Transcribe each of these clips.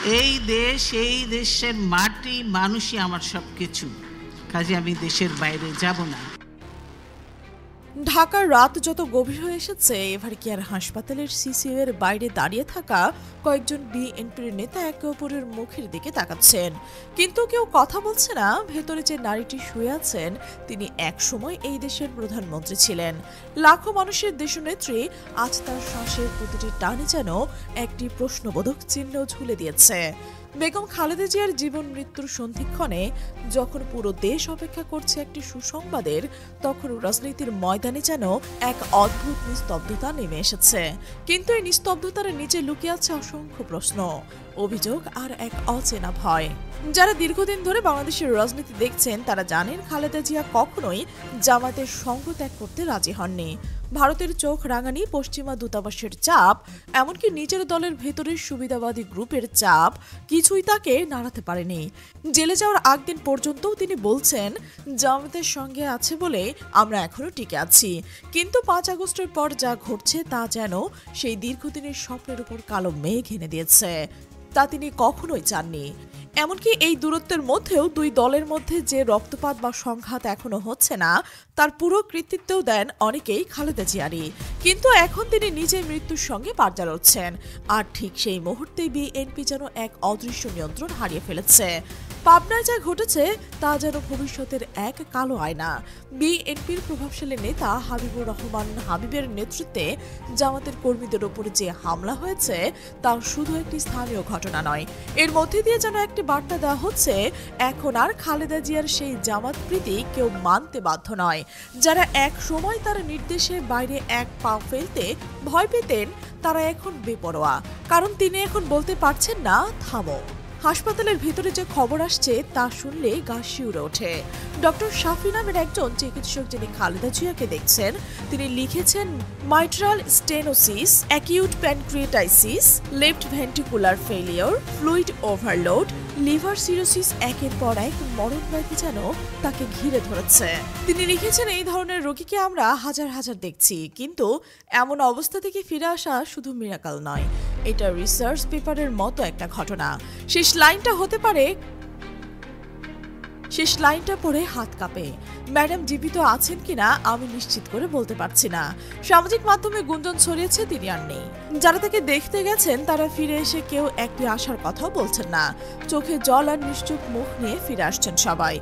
এই দেশ, এই দেশের মাটি, মানুষই আমার সবকিছু। কাজে আমি দেশের বাইরে যাব না। ঢাকার রাত যত গভীর হয়ে এসেছে, এবার কেয়ার হাসপাতালের সিসিইউ এর বাইরে দাঁড়িয়ে থাকা কয়েকজন বিএনপির নেতা একে অপরের মুখের দিকে তাকাচ্ছেন, কিন্তু কেউ কথা বলছে না। ভেতরে যে নারীটি শুয়ে আছেন, তিনি একসময় এই দেশের প্রধানমন্ত্রী ছিলেন। লাখো মানুষের দেশনেত্রী আজ তার শ্বাসের প্রতিটি টানে যেন একটি প্রশ্নবোধক চিহ্ন ঝুলে দিয়েছে। বেগম খালেদা জিয়ার জীবন মৃত্যুর সন্ধিক্ষণে যখন পুরো দেশ অপেক্ষা করছে একটি সুসংবাদের, তখন রাজনীতির ময়দানে যেন এক অদ্ভুত নিস্তব্ধতা নেমে এসেছে। কিন্তু এই নিস্তব্ধতার নিচে লুকিয়ে আছে অসংখ্য প্রশ্ন, অভিযোগ আর এক অচেনা ভয়। যারা দীর্ঘদিন ধরে বাংলাদেশের রাজনীতি দেখছেন, তারা জানেন খালেদা জিয়া কখনোই জামায়াতের সঙ্গ ত্যাগ করতে রাজি হননি। ভারতের চোখ রাঙানি, পশ্চিমা দূতাবাসের চাপ, এমনকি নিজের দলের ভেতরের সুবিধাবাদী গ্রুপের চাপ কিছুই তাকে নাড়াতে পারেনি। জেলে যাওয়ার আগদিন পর্যন্তও তিনি বলছেন, জামায়াতের সঙ্গে আছে বলে আমরা এখনো টিকে আছি। কিন্তু 5 আগস্টের পর যা ঘটছে তা যেন সেই দীর্ঘদিনের স্বপ্নের উপর কালো মেঘ এনে দিয়েছে। তা তিনি কখনোই চাননি। এমনকি এই দূরত্বের মধ্যেও দুই দলের মধ্যে যে রক্তপাত বা সংঘাত এখনো হচ্ছে না, তার পুরো কৃতিত্বও দেন অনেকেই খালেদা জিয়ারই। কিন্তু এখন তিনি নিজে মৃত্যুর সঙ্গে পাঞ্জা লড়ছেন, আর ঠিক সেই মুহূর্তেই বিএনপি যেন এক অদৃশ্য নিয়ন্ত্রণ হারিয়ে ফেলেছে। পাবনায় যা ঘটেছে তা যেন ভবিষ্যতের এক কালো আয়না। বিএনপির প্রভাবশালী নেতা হাবিবুর রহমান হাবিবের নেতৃত্বে জামাতের কর্মীদের ওপরে যে হামলা হয়েছে, তা শুধু একটি স্থানীয় ঘটনা নয়। এর মধ্যে দিয়ে যেন একটি বার্তা দেওয়া হচ্ছে, এখন আর খালেদা জিয়ার সেই জামাত প্রীতি কেউ মানতে বাধ্য নয়। যারা এক সময় তার নির্দেশে বাইরে এক পা ফেলতে ভয় পেতেন, তারা এখন বেপরোয়া, কারণ তিনি এখন বলতে পারছেন না থামো। হাসপাতালের ভিতরে যে খবর আসছে তা শুনলে গা শিউরে ওঠে। ডক্টর শাফি নামের একজন চিকিৎসক যিনি খালেদা জিয়াকে দেখছেন, তিনি লিখেছেন mitral stenosis, acute pancreatitis, left ventricular failure, fluid overload, liver cirrhosis, একের পর এক মরণ ব্যাধি যেন তাকে ঘিরে ধরেছে। তিনি লিখেছেন, এই ধরনের রোগীকে আমরা হাজার হাজার দেখছি, কিন্তু এমন অবস্থা থেকে ফিরে আসা শুধু মিরাকল নয়, এটা রিসার্চ পেপারের মতো একটা ঘটনা। শেষ লাইনটা পড়ে হাত কাঁপে। ম্যাডাম জীবিত আছেন কিনা আমি নিশ্চিত করে বলতে পারছি না। সামাজিক মাধ্যমে গুঞ্জন ছড়িয়েছে তিনি আর নেই। যারা তাকে দেখতে গেছেন তারা ফিরে এসে কেউ একটি আশার কথাও বলছেন না। চোখে জল আর নিশ্চুপ মুখ নিয়ে ফিরে আসছেন সবাই।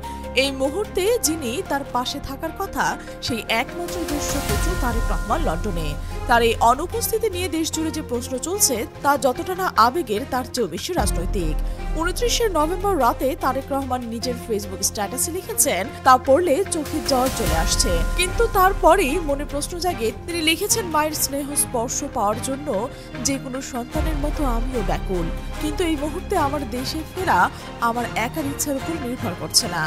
এই মুহূর্তে যিনি তার পাশে থাকার কথা, সেই একমাত্র দেশপুত্র তারেক রহমান লন্ডনে। তার এই অনুপস্থিতি নিয়ে দেশ জুড়ে যে প্রশ্ন চলছে, তা যতটা না আবেগের, তার চেয়েও বেশি রাজনৈতিক। 29শে নভেম্বর রাতে তারেক রহমান নিজের ফেসবুক স্ট্যাটাসে লিখেছেন, তা পড়লে চোখে জল চলে আসছে। কিন্তু তারপরেই মনে প্রশ্ন জাগে। তিনি লিখেছেন, মায়ের স্নেহ স্পর্শ পাওয়ার জন্য যে কোনো সন্তানের মতো আমিও ব্যাকুল, কিন্তু এই মুহূর্তে আমার দেশে ফেরা আমার একার ইচ্ছার উপর নির্ভর করছে না।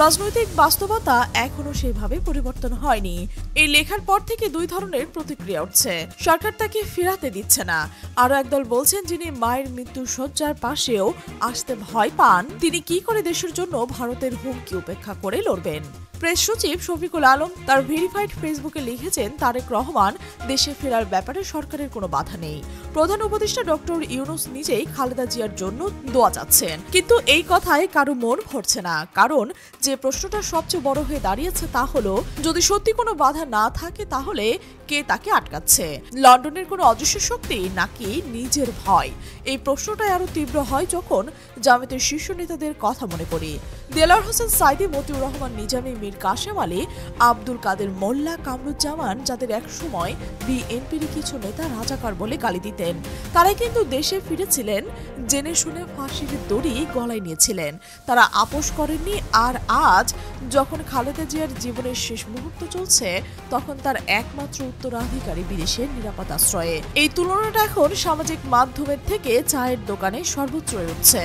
রাজনৈতিক বাস্তবতা এখনো সেভাবে পরিবর্তন হয়নি। এই লেখার পর থেকে দুই ধরনের প্রতিক্রিয়া উঠছে। সরকার তাকে ফেরাতে দিচ্ছে না। আরো একদল বলছেন, যিনি মায়ের মৃত্যু শয্যার পাশেও আসতে ভয় পান, তিনি কি করে দেশের জন্য ভারতের হুমকি উপেক্ষা করে লড়বেন। প্রেস সচিব শফিকুল আলম তার ভেরিফাইড ফেসবুকে লিখেছেন, তারেক রহমান দেশে ফেরার ব্যাপারে সরকারের কোনো বাধা নেই। প্রধান উপদেষ্টা ডক্টর ইউনূস নিজেই খালেদা জিয়ার জন্য দোয়া চাচ্ছেন, কিন্তু এই কথায় কারো মন ভরছে না। কারণ যে প্রশ্নটা সবচেয়ে বড় হয়ে দাঁড়িয়েছে তা হলো, যদি সত্যি কোনো বাধা না থাকে তাহলে কে তাকে আটকাচ্ছে? লন্ডনের কোনো অদৃশ্য শক্তি নাকি নিজের ভয়? এই প্রশ্নটাই আরো তীব্র হয় যখন জামায়াতের শীর্ষ নেতাদের কথা মনে করি। দেলাওয়ার হোসেন সাইদি, মতিউর রহমান নিজামী, মীর কাসেম আলী, আব্দুল কাদের মোল্লা, কামরুজ্জামান, যাদের এক সময় বিএনপির কিছু নেতা রাজাকার বলে গালি দিতেন, তারাই কিন্তু দেশে ফিরেছিলেন, জেনে শুনে ফাঁসির দড়ি গলায় নিয়েছিলেন। তারা আপোষ করেননি। আর আজ যখন খালেদা জিয়ার জীবনের শেষ মুহূর্ত চলছে, তখন তার একমাত্র উত্তরাধিকারী বিদেশের নিরাপদ আশ্রয়ে। এই তুলনাটা এখন সামাজিক মাধ্যমের থেকে চায়ের দোকানে সর্বত্রই উঠছে।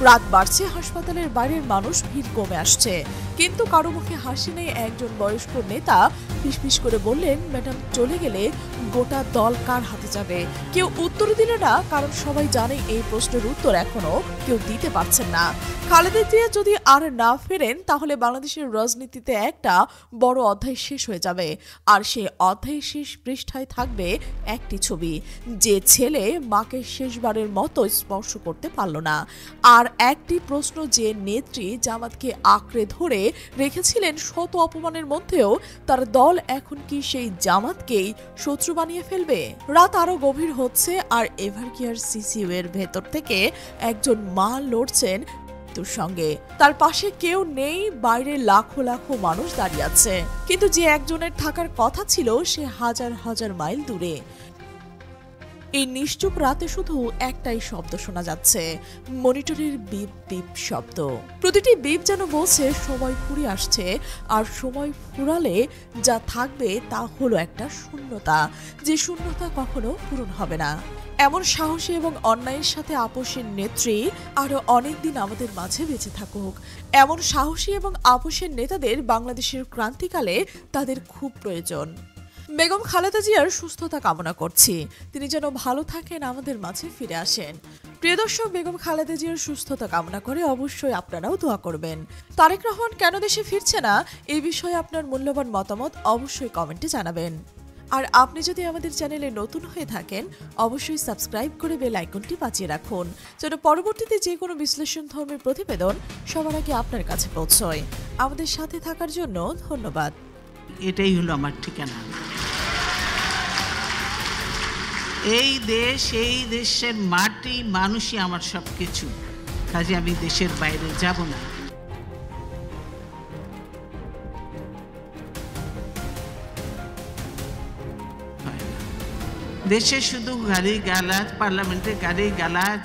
রাত বাড়ছে, হাসপাতালের বাইরের মানুষ ভিড় কমে আসছে, কিন্তু কারো মুখে হাসি নেই। একজন বয়স্ক নেতা ফিসফিস করে বললেন, ম্যাডাম চলে গেলে গোটা দল কার হাতে যাবে? কেউ উত্তর দিল না, কারণ সবাই জানে এই প্রশ্নের উত্তর এখনো কেউ দিতে পারছেন না। খালেদা জিয়া যদি আর না ফেরেন, তাহলে বাংলাদেশের রাজনীতিতে একটা বড় অধ্যায় শেষ হয়ে যাবে। আর সেই অধ্যায় শেষ শেষ পৃষ্ঠায় থাকবে একটি ছবি, যে ছেলে মাকে শেষবারের মতো স্পর্শ করতে পারল না, আর একটি প্রশ্ন, যে নেত্রী জামাতকে আঁকড়ে ধরে রেখেছিলেন শত অপমানের মধ্যেও তার দল এখন কি সেই জামাতকেই শত্রু বানিয়ে ফেলবে? রাত আরো গভীর হচ্ছে আর এভারকেয়ার সিসিইউ এর ভেতর থেকে একজন মা লড়ছেন মৃত্যুর সঙ্গে। তার পাশে কেউ নেই, বাইরে লাখো লাখো মানুষ দাঁড়িয়ে আছে, কিন্তু যে একজনের থাকার কথা ছিল সে হাজার হাজার মাইল দূরে। এই নিশ্চুপ রাতে শুধু একটাই শব্দ শোনা যাচ্ছে, মনিটরের বিপ বিপ শব্দ। প্রতিটি বিপ যেন বলছে সময় ফুরিয়ে আসছে, আর সময় ফুরালে যা থাকবে তা হলো একটা শূন্যতা, যে শূন্যতা কখনো পূরণ হবে না। এমন সাহসী এবং অন্যায়ের সাথে আপোষের নেত্রী আরো অনেকদিন আমাদের মাঝে বেঁচে থাকুক। এমন সাহসী এবং আপোষের নেতাদের বাংলাদেশের ক্রান্তিকালে তাদের খুব প্রয়োজন। বেগম খালেদা জিয়ার সুস্থতা কামনা করছি, তিনি যেন ভালো থাকেন, আমাদের মাঝে ফিরে আসেন। প্রিয় দর্শক, বেগম খালেদা জিয়ার সুস্থতা কামনা করে অবশ্যই আপনারাও দোয়া করবেন। তারেক রহমান কেন দেশে ফিরছে না, এই বিষয়ে আপনার মূল্যবান মতামত অবশ্যই কমেন্টে জানাবেন। আর আপনি যদি আমাদের চ্যানেলে নতুন হয়ে থাকেন, অবশ্যই সাবস্ক্রাইব করে বেল আইকনটি বাজিয়ে রাখুন, যেন পরবর্তীতে যে কোনো বিশ্লেষণ ধর্মীর প্রতিবেদন সবার আগে আপনার কাছে পৌঁছয়। আমাদের সাথে থাকার জন্য ধন্যবাদ। এটাই হলো আমার ঠিকানা। এই দেশ, এই দেশের মাটি, মানুষই আমার সবকিছু, কাজে আমি দেশের বাইরে যাব না। দেশে শুধু গালি গালাজ, পার্লামেন্টে গালি গালাজ,